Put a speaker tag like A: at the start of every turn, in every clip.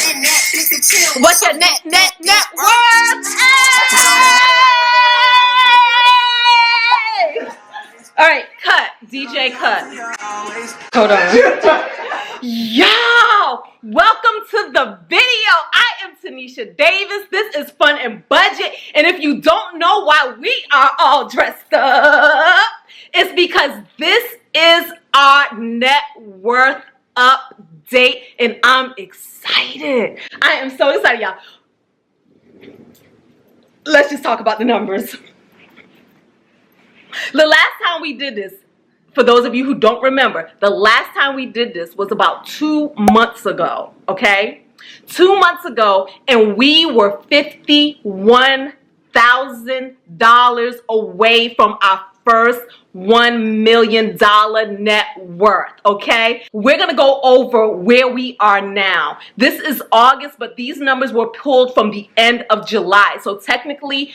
A: What's your net worth? Hey! All right, cut. DJ, cut. Hold on. Yo, welcome to the video. I am Tinesha Davis. This is Fun and Budget. And if you don't know why we are all dressed up, it's because this is our net worth update. And I'm excited. I am so excited, y'all. Let's just talk about the numbers. The last time we did this, for those of you who don't remember, the last time we did this was about 2 months ago, okay? 2 months ago, and we were $51,000 away from our first $1 million net worth, okay? We're gonna go over where we are now. This is August, but these numbers were pulled from the end of July. So technically,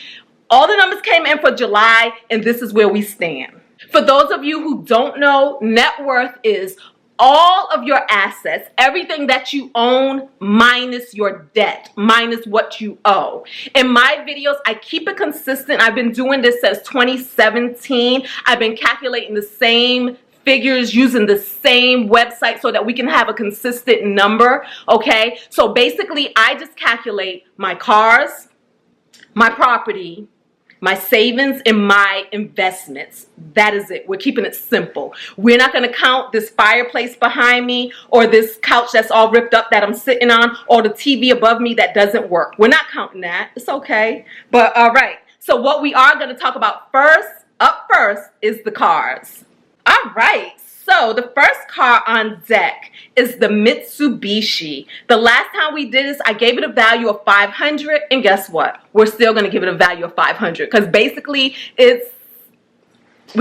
A: all the numbers came in for July, and this is where we stand. For those of you who don't know, net worth is all of your assets, everything that you own minus your debt, minus what you owe. In my videos, I keep it consistent. I've been doing this since 2017. I've been calculating the same figures using the same website so that we can have a consistent number, okay? So basically, I just calculate my cars, my property, my savings, and my investments. That is it. We're keeping it simple. We're not going to count this fireplace behind me or this couch that's all ripped up that I'm sitting on or the TV above me that doesn't work. We're not counting that. It's okay. But all right. So what we are going to talk about up first, is the cars. All right. So the first car on deck is the Mitsubishi. The last time we did this, I gave it a value of $500, and guess what? We're still going to give it a value of $500 because basically we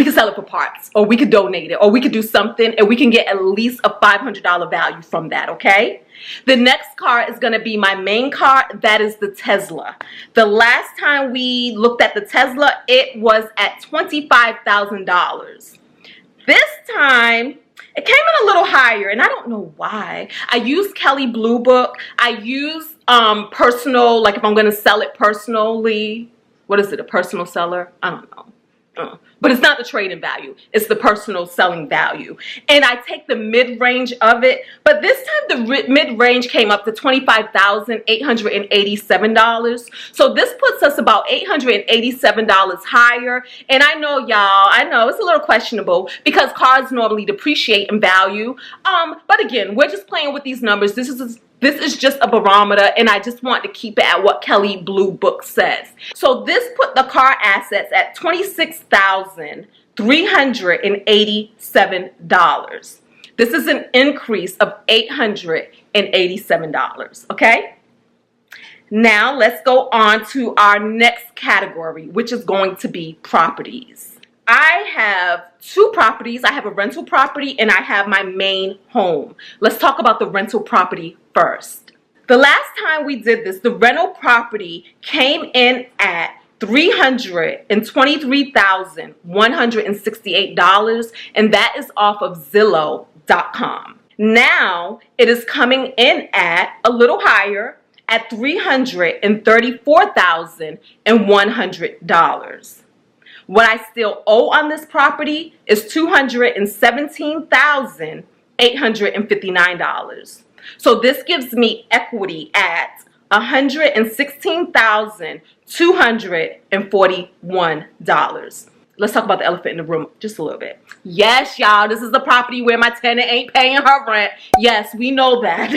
A: can sell it for parts, or we could donate it, or we could do something, and we can get at least a $500 value from that, okay? The next car is going to be my main car. That is the Tesla. The last time we looked at the Tesla, it was at $25,000. This time, it came in a little higher, and I don't know why. I used Kelley Blue Book. I use personal, like if I'm going to sell it personally. What is it, a personal seller? I don't know. But it's not the trading value. It's the personal selling value. And I take the mid-range of it. But this time, the mid-range came up to $25,887. So this puts us about $887 higher. And I know, y'all, I know it's a little questionable because cars normally depreciate in value. But again, we're just playing with these numbers. This is just a barometer, and I just want to keep it at what Kelley Blue Book says. So this put the car assets at $26,387. This is an increase of $887, okay? Now let's go on to our next category, which is going to be properties. I have two properties. I have a rental property and I have my main home. Let's talk about the rental property first. The last time we did this, the rental property came in at $323,168, and that is off of Zillow.com. Now it is coming in at a little higher at $334,100. What I still owe on this property is $217,859. So this gives me equity at $116,241. Let's talk about the elephant in the room just a little bit. Yes, y'all, this is the property where my tenant ain't paying her rent. Yes, we know that.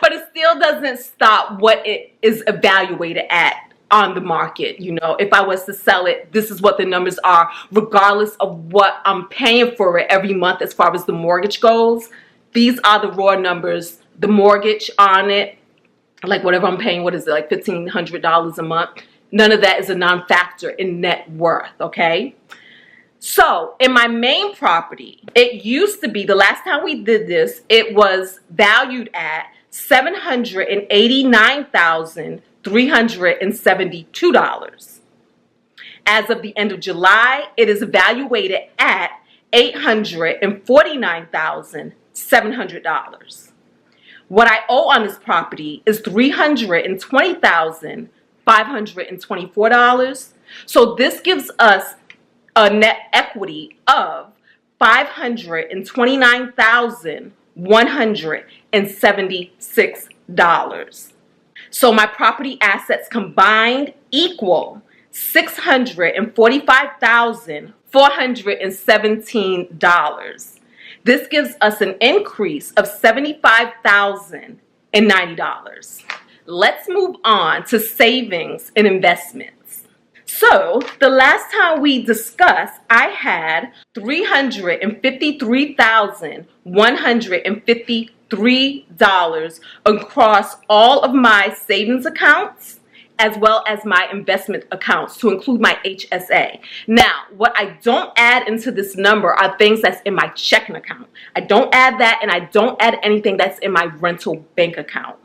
A: But it still doesn't stop what it is evaluated at on the market. You know, if I was to sell it, this is what the numbers are, regardless of what I'm paying for it every month as far as the mortgage goes. These are the raw numbers. The mortgage on it, like whatever I'm paying, what is it, like $1,500 a month? None of that is a non-factor in net worth, okay? So in my main property, it used to be, the last time we did this, it was valued at $789,372. As of the end of July, it is evaluated at $849,700. What I owe on this property is $320,524. So this gives us a net equity of $529,176. So my property assets combined equal $645,417. This gives us an increase of $75,090. Let's move on to savings and investments. So the last time we discussed, I had $353,153 across all of my savings accounts as well as my investment accounts, to include my HSA. Now, what I don't add into this number are things that's in my checking account. I don't add that, and I don't add anything that's in my rental bank account,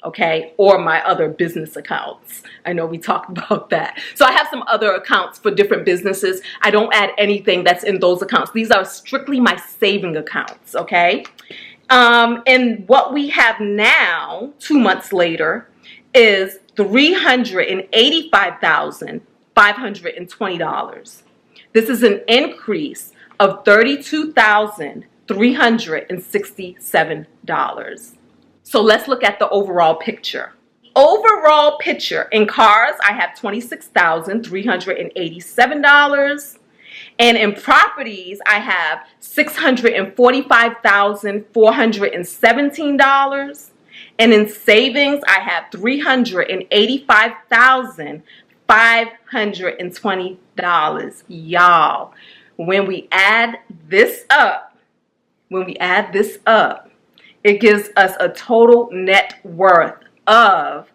A: okay, or my other business accounts. I know we talked about that. So I have some other accounts for different businesses. I don't add anything that's in those accounts. These are strictly my saving accounts, okay? And what we have now, 2 months later, is $385,520. This is an increase of $32,367. So let's look at the overall picture. Overall picture, in cars, I have $26,387. And in properties, I have $645,417. And in savings, I have $385,520. Y'all, when we add this up, it gives us a total net worth of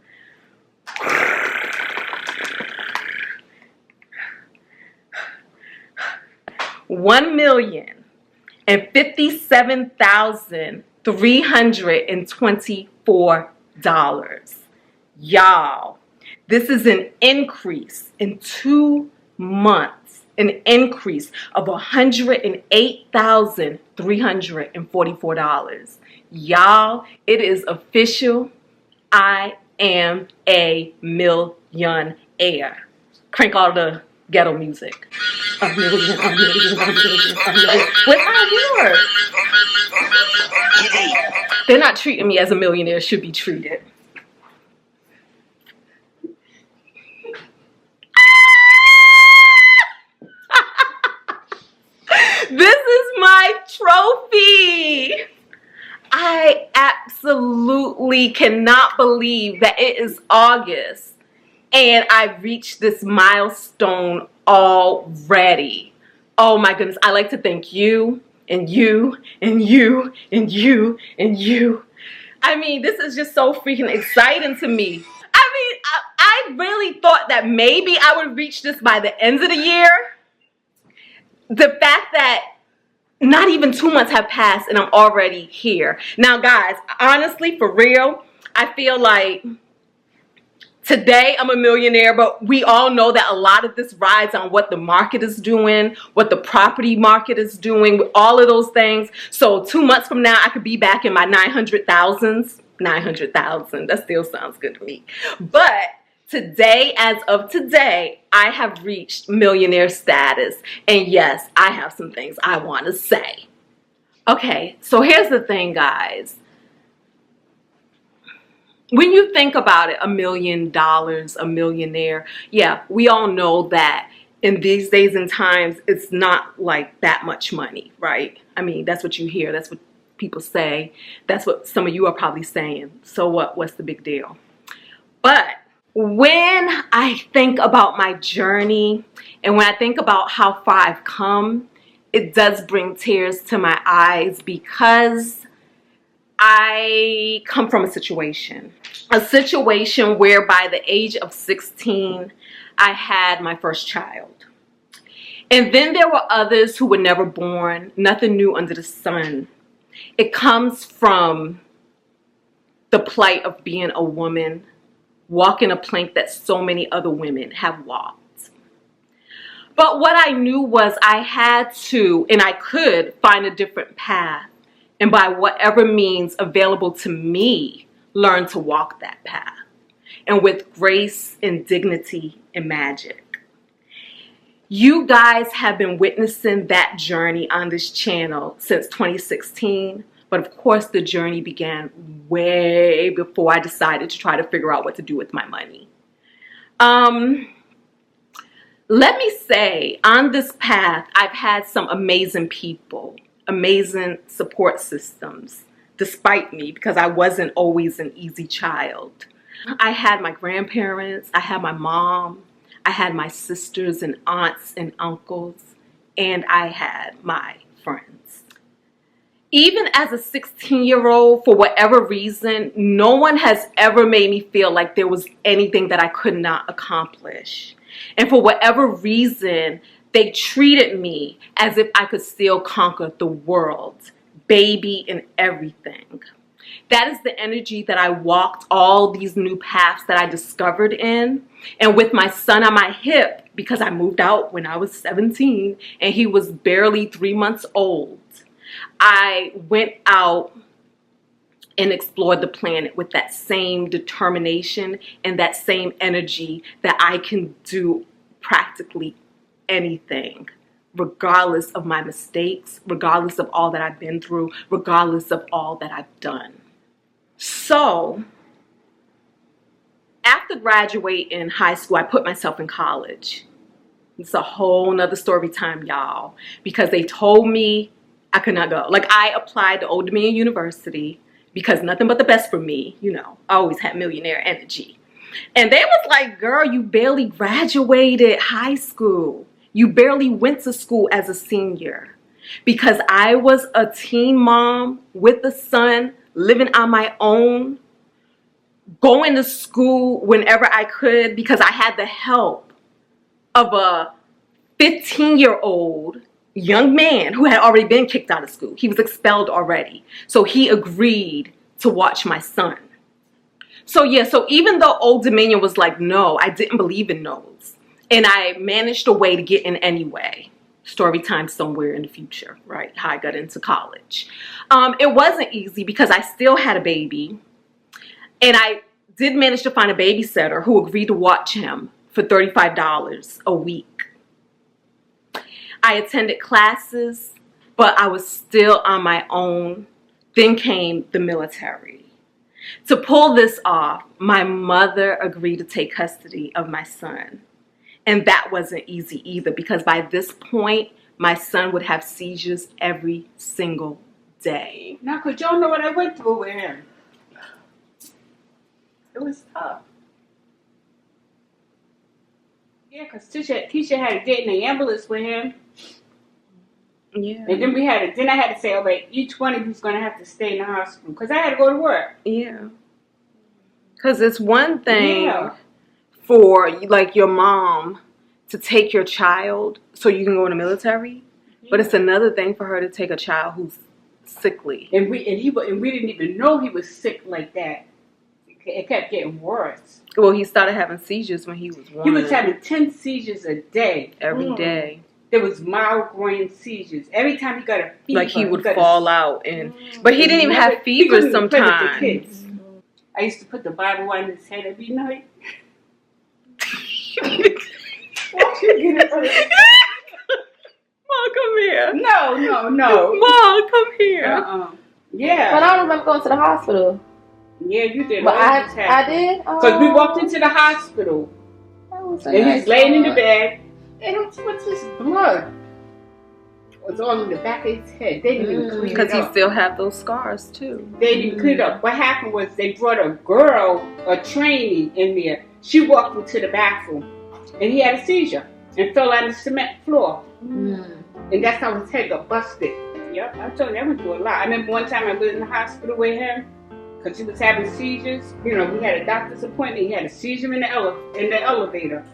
A: $1,057,324. Y'all, this is an increase in 2 months, an increase of $108,344. Y'all, it is official. I am a millionaire. Crank all the ghetto music. A million, a million, a million, a million. Without yours. They're not treating me as a millionaire should be treated. This is my trophy. I absolutely cannot believe that it is August and I've reached this milestone already. Oh my goodness, I like to thank you and you and you and you and you. I mean, this is just so freaking exciting to me. I mean, I really thought that maybe I would reach this by the end of the year. The fact that not even 2 months have passed and I'm already here. Now, guys, honestly, for real, I feel like today I'm a millionaire, but we all know that a lot of this rides on what the market is doing, what the property market is doing, all of those things. So 2 months from now, I could be back in my 900,000s. 900,000, that still sounds good to me. But today, as of today, I have reached millionaire status. And yes, I have some things I want to say. Okay, so here's the thing, guys. When you think about it, $1 million, a millionaire, yeah, we all know that in these days and times, it's not like that much money, right? I mean, that's what you hear. That's what people say. That's what some of you are probably saying. So what? What's the big deal? But when I think about my journey and when I think about how far I've come, it does bring tears to my eyes because I come from a situation where by the age of 16, I had my first child. And then there were others who were never born, nothing new under the sun. It comes from the plight of being a woman, walking a plank that so many other women have walked. But what I knew was I had to, and I could, find a different path and by whatever means available to me, learn to walk that path, and with grace and dignity and magic. You guys have been witnessing that journey on this channel since 2016, but of course the journey began way before I decided to try to figure out what to do with my money. Let me say, on this path, I've had some amazing people, amazing support systems, despite me, because I wasn't always an easy child. I had my grandparents, I had my mom, I had my sisters and aunts and uncles, and I had my friends. Even as a 16-year-old, for whatever reason, no one has ever made me feel like there was anything that I could not accomplish. And for whatever reason, they treated me as if I could still conquer the world, baby and everything. That is the energy that I walked all these new paths that I discovered in. And with my son on my hip, because I moved out when I was 17 and he was barely 3 months old, I went out and explored the planet with that same determination and that same energy that I can do practically anything, regardless of my mistakes, regardless of all that I've been through, regardless of all that I've done. So, after graduating high school, I put myself in college. It's a whole nother story time, y'all, because they told me I could not go. Like, I applied to Old Dominion University because nothing but the best for me, you know. I always had millionaire energy. And they was like, girl, you barely graduated high school. You barely went to school as a senior. Because I was a teen mom with a son, living on my own, going to school whenever I could because I had the help of a 15-year-old young man who had already been kicked out of school. He was expelled already. So he agreed to watch my son. So yeah, so even though Old Dominion was like, no, I didn't believe in no's. And I managed a way to get in anyway. Story time somewhere in the future, right? How I got into college. It wasn't easy because I still had a baby. And I did manage to find a babysitter who agreed to watch him for $35 a week. I attended classes, but I was still on my own. Then came the military. To pull this off, my mother agreed to take custody of my son. And that wasn't easy either because by this point, my son would have seizures every single day.
B: Now, because y'all know what I went through with him. It was tough. Yeah, because Tisha had to get in the ambulance with him.
A: Yeah.
B: And then I had to say, oh, wait, each one of you's going to have to stay in the hospital because I had to go to work.
A: Yeah. Because it's one thing for, like, your mom to take your child so you can go in the military, but it's another thing for her to take a child who's sickly.
B: And we didn't even know he was sick like that. It kept getting worse.
A: Well, he started having seizures when he was 1.
B: He was having 10 seizures a day.
A: Every day.
B: There was migraine seizures. Every time he got a fever.
A: Like he would fall out. But he didn't even have fever sometimes.
B: I used to put the Bible on his head every night.
A: Mom, come here.
B: No.
A: Mom, come here.
B: Yeah.
C: But I don't remember going to the hospital.
B: Yeah, you did.
C: But I did?
B: Because we walked into the hospital. And he's laying in the bed. And what's his blood? It was all in the back of his head. They didn't even clean it up.
A: Because he still have those scars, too.
B: They didn't clean it up. What happened was they brought a girl, a trainee in there. She walked into the bathroom. And he had a seizure. And fell on the cement floor. And that's how his head got busted. Yep, I told you, I went through a lot. I remember one time I was in the hospital with him. Because he was having seizures. You know, we had a doctor's appointment. He had a seizure in the elevator.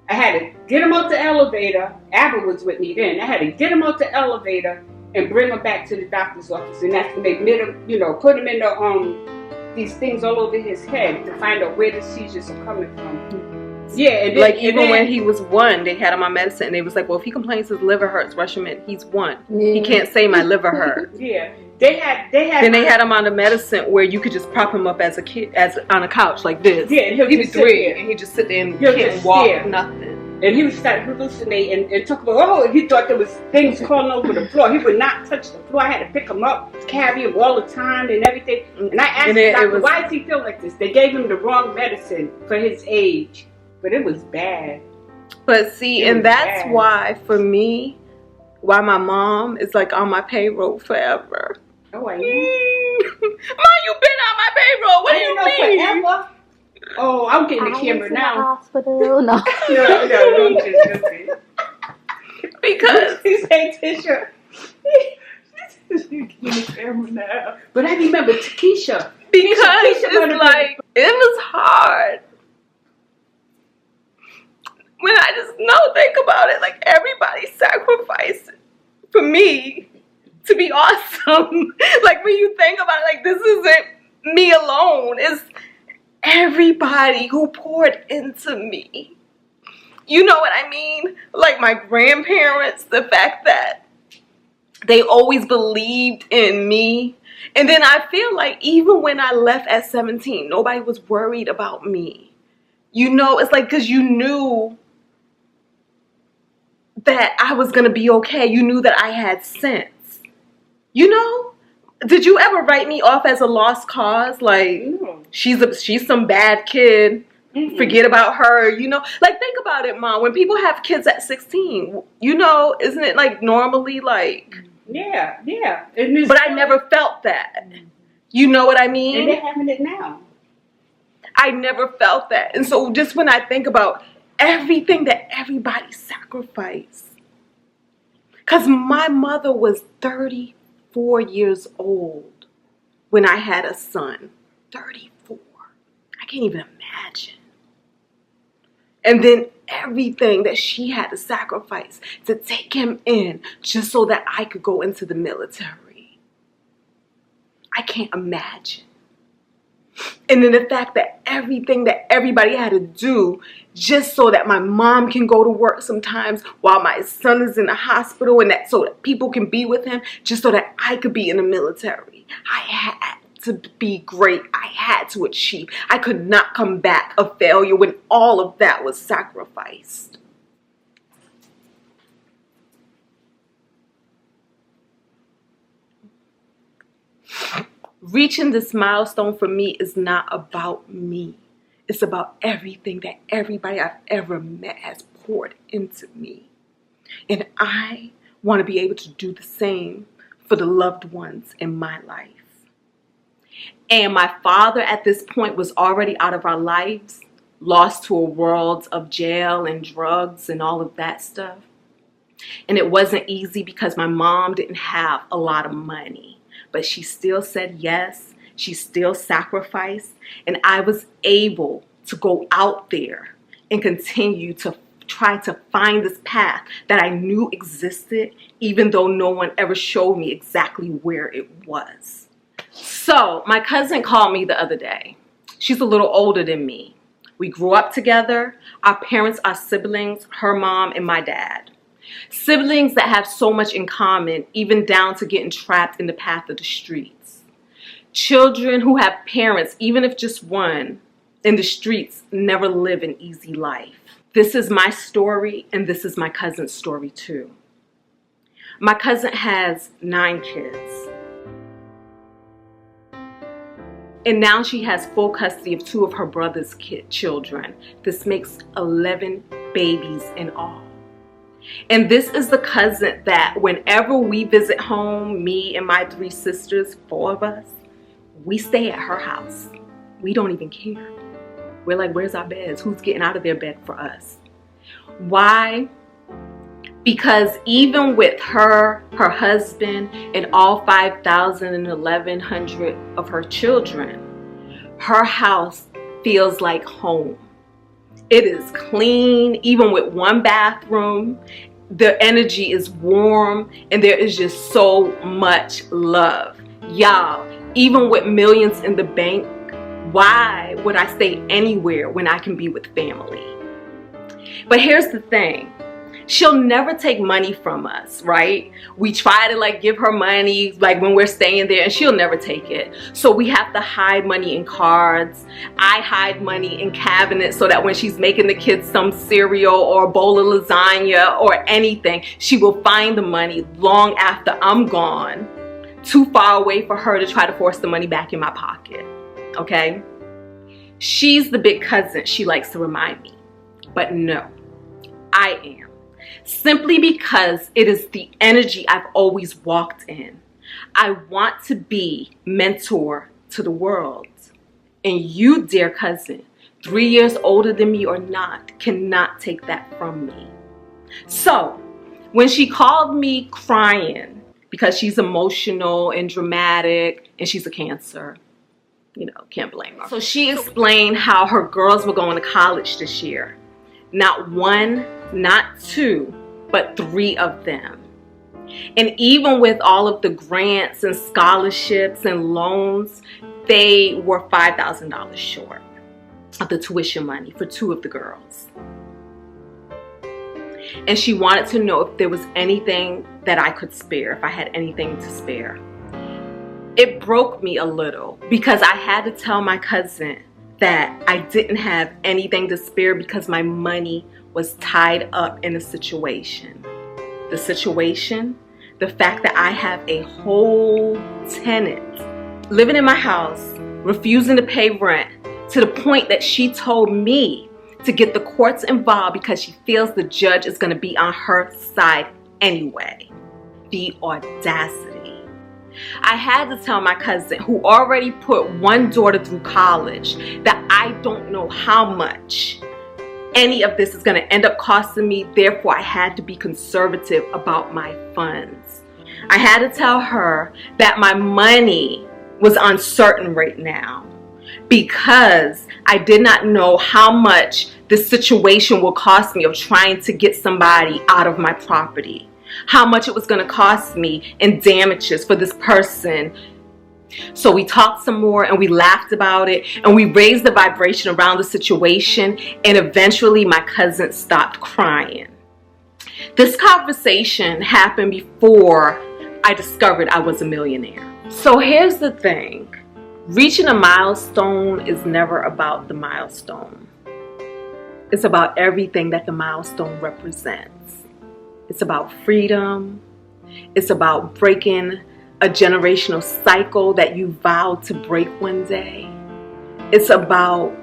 B: I had to get him out the elevator. Abba was with me then. I had to get him out the elevator and bring him back to the doctor's office. And that's when they made him, put him in the these things all over his head to find out where the seizures are coming from. Yeah, and then,
A: even when he was 1, they had him on medicine. And they was like, well, if he complains his liver hurts, rush him in. He's 1. Yeah. He can't say my liver hurts.
B: Yeah. They had.
A: Then they had him on the medicine where you could just prop him up as a kid, on a couch like this.
B: Yeah, and
A: he'd be 3, and he'd just sit there and can't walk, nothing.
B: And he would start hallucinating and talk about, he thought there was things crawling over the floor. He would not touch the floor. I had to pick him up, carry him all the time and everything. And I asked the doctor, why does he feel like this? They gave him the wrong medicine for his age. But it was bad.
A: But see, and that's why, for me, why my mom is like on my payroll forever.
B: Oh, I know.
A: Mom, you been on my payroll. What do you mean?
B: Forever? Oh, I'm getting the camera now.
C: The hospital. No.
B: No, just
A: because
B: he said, Tisha. The camera now. But I remember Tinesha.
A: Because it's like, it was hard. When I just think about it, like everybody sacrificed for me to be awesome. Like when you think about it, like this isn't me alone. It's everybody who poured into me. You know what I mean? Like my grandparents, the fact that they always believed in me. And then I feel like even when I left at 17, nobody was worried about me. You know, it's like because you knew that I was going to be okay. You knew that I had sense. You know? Did you ever write me off as a lost cause? Like, she's some bad kid. Mm-hmm. Forget about her. You know? Like, think about it, Mom. When people have kids at 16, you know, isn't it like normally like...
B: Yeah.
A: But I never felt that. You know what I mean?
B: And they're having it now.
A: I never felt that. And so just when I think about everything that everybody sacrificed. Because my mother was 34 years old when I had a son. 34. I can't even imagine. And then everything that she had to sacrifice to take him in just so that I could go into the military. I can't imagine. And then the fact that everything that everybody had to do just so that my mom can go to work sometimes while my son is in the hospital and that so that people can be with him just so that I could be in the military. I had to be great. I had to achieve. I could not come back a failure when all of that was sacrificed. Reaching this milestone for me is not about me. It's about everything that everybody I've ever met has poured into me. And I want to be able to do the same for the loved ones in my life. And my father at this point was already out of our lives, lost to a world of jail and drugs and all of that stuff. And it wasn't easy because my mom didn't have a lot of money. But she still said yes. She still sacrificed. And I was able to go out there and continue to try to find this path that I knew existed, even though no one ever showed me exactly where it was. So my cousin called me the other day. She's a little older than me. We grew up together. Our parents are siblings, her mom and my dad. Siblings that have so much in common, even down to getting trapped in the path of the streets. Children who have parents, even if just one, in the streets never live an easy life. This is my story, and this is my cousin's story too. My cousin has 9 kids. And now she has full custody of 2 of her brother's children. This makes 11 babies in all. And this is the cousin that whenever we visit home, me and my 3 sisters, 4 of us, we stay at her house. We don't even care. We're like, where's our beds? Who's getting out of their bed for us? Why? Because even with her husband, and all 5,000 and 1,100 of her children, her house feels like home. It is clean, even with 1 bathroom. The energy is warm, and there is just so much love. Y'all, even with millions in the bank, why would I stay anywhere when I can be with family? But here's the thing. She'll never take money from us, right? We try to like give her money like when we're staying there, and she'll never take it. So we have to hide money in cards. I hide money in cabinets so that when she's making the kids some cereal or a bowl of lasagna or anything, she will find the money long after I'm gone, too far away for her to try to force the money back in my pocket, okay? She's the big cousin, she likes to remind me. But no, I am. Simply because it is the energy I've always walked in. I want to be mentor to the world. And you, dear cousin, 3 years older than me or not, cannot take that from me. So, when she called me crying because she's emotional and dramatic and she's a Cancer, you know, can't blame her. So she explained how her girls were going to college this year. Not one, not two, but 3 of them. And even with all of the grants and scholarships and loans, they were $5,000 short of the tuition money for 2 of the girls. And she wanted to know if there was anything that I could spare, if I had anything to spare. It broke me a little because I had to tell my cousin that I didn't have anything to spare because my money was tied up in a situation. The situation, the fact that I have a whole tenant living in my house, refusing to pay rent, to the point that she told me to get the courts involved because she feels the judge is going to be on her side anyway. The audacity. I had to tell my cousin, who already put one daughter through college, that I don't know how much any of this is going to end up costing me. Therefore, I had to be conservative about my funds. I had to tell her that my money was uncertain right now because I did not know how much this situation will cost me of trying to get somebody out of my property. How much it was going to cost me in damages for this person. So we talked some more and we laughed about it and we raised the vibration around the situation, and eventually my cousin stopped crying. This conversation happened before I discovered I was a millionaire. So here's the thing. Reaching a milestone is never about the milestone. It's about everything that the milestone represents. It's about freedom. It's about breaking a generational cycle that you vowed to break one day. It's about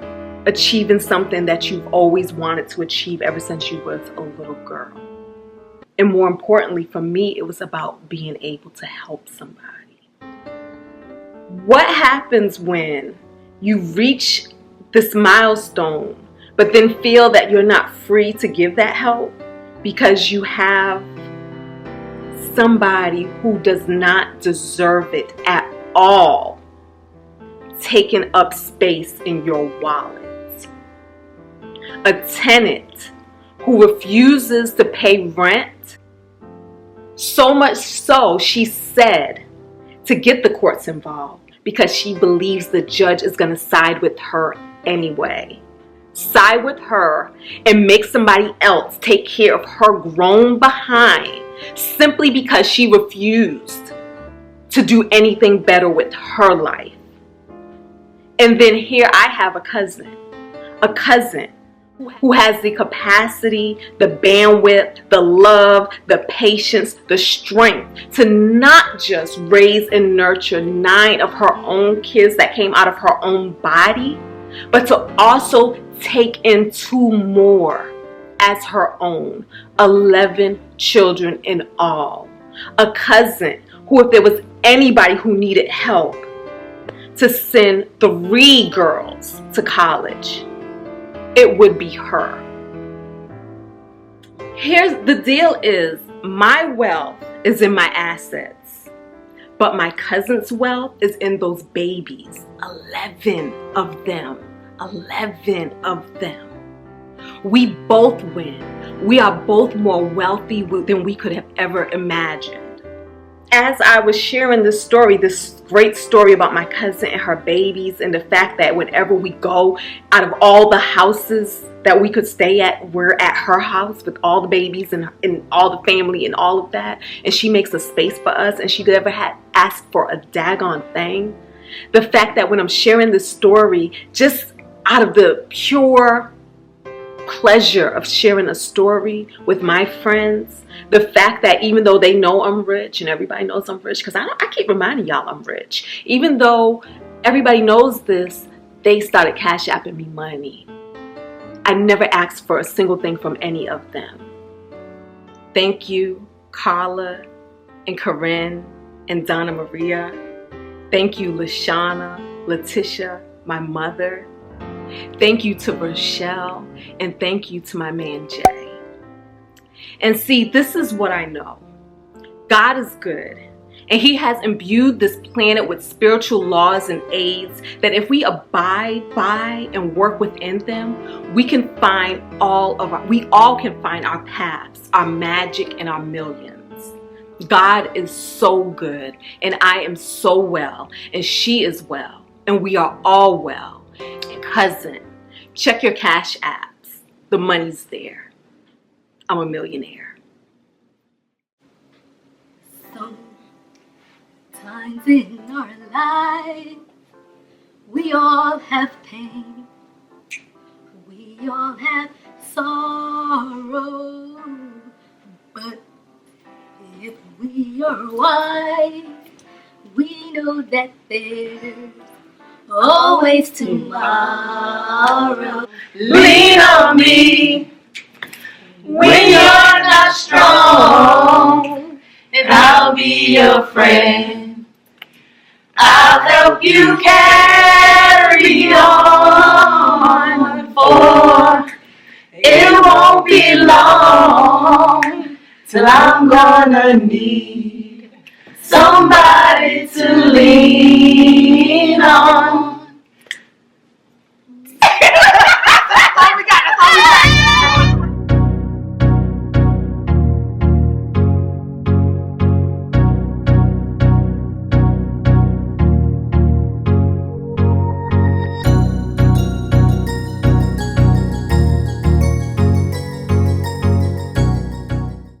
A: achieving something that you've always wanted to achieve ever since you was a little girl. And more importantly for me, it was about being able to help somebody. What happens when you reach this milestone, but then feel that you're not free to give that help because you have somebody who does not deserve it at all taking up space in your wallet? A tenant who refuses to pay rent, so much so she said to get the courts involved because she believes the judge is going to side with her anyway. Side with her and make somebody else take care of her grown behind simply because she refused to do anything better with her life. And then here I have a cousin who has the capacity, the bandwidth, the love, the patience, the strength to not just raise and nurture 9 of her own kids that came out of her own body, but to also take in 2 more as her own. 11 children in all. A cousin who, if there was anybody who needed help to send 3 girls to college, it would be her. Here's the deal is, my wealth is in my assets, but my cousin's wealth is in those babies. 11 of them. 11 of them. We both win. We are both more wealthy than we could have ever imagined. as I was sharing this story, this great story about my cousin and her babies, and the fact that whenever we go, out of all the houses that we could stay at, we're at her house with all the babies and all the family and all of that, and she makes a space for us, and she never had asked for a daggone thing. The fact that when I'm sharing this story, just out of the pure pleasure of sharing a story with my friends, the fact that even though they know I'm rich, and everybody knows I'm rich, because I keep reminding y'all I'm rich, even though everybody knows this, they started cash apping me money. I never asked for a single thing from any of them. Thank you, Carla and Corinne and Donna Maria. Thank you, Lashana, Letitia, my mother. Thank you to Rochelle, and thank you to my man Jay. And see, this is what I know. God is good, and He has imbued this planet with spiritual laws and aids that if we abide by and work within them, we can find we all can find our paths, our magic, and our millions. God is so good, and I am so well, and she is well, and we are all well. Cousin, check your cash apps. The money's there. I'm a millionaire.
D: Sometimes in our life, we all have pain. We all have sorrow. But if we are wise, we know that there's always tomorrow.
E: Lean on me when you're not strong, and I'll be your friend. I'll help you carry on, for it won't be long till I'm gonna need somebody to lean on.